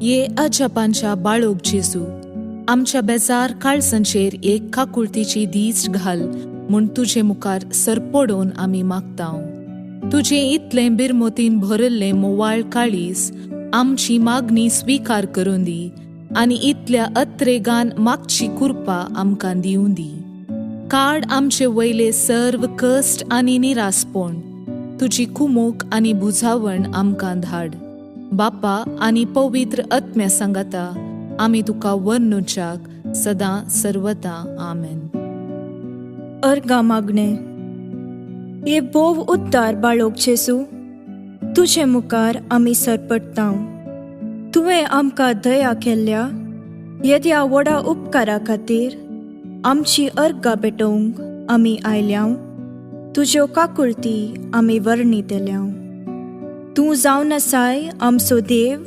ये अजपांच्या बाळोक जेजू, आमच्या बेजार काळजांचेर एक काकुळतीची दीस घाल म्हूण तुजे मुखार सरपडोवन आमी मागतांव. तुजे इतले बिरमोतीन भरिल्ले मोवाळ काळीज आमची मागणी स्वीकार करून दी आनी इतल्या अत्रेगान मागची कृपा आमकां दिवूं दी. काड आमचे वयले सर्व कश्ट आनी निरासपण, तुजी कुमोक आनी बुजावण आमकां धाड. बापा आनी पवित्र आत्म्या सांगाता आमी तुका वर्णुच्याक सदां सर्वदा. आमेन. अर्गा मागणे. ये बोव उद्दार बाळोक जेजू, तुजे मुखार आमी सरपडटांव. तुवें आमकां दया केल्ल्या येद्या व्हडा उपकारा खातीर आमची अर्गां भेटोवंक आमी आयल्याव. तुज्यो काकुळटी आमी वर्णितल्यांव. तूं जावन आसाय आमचो देव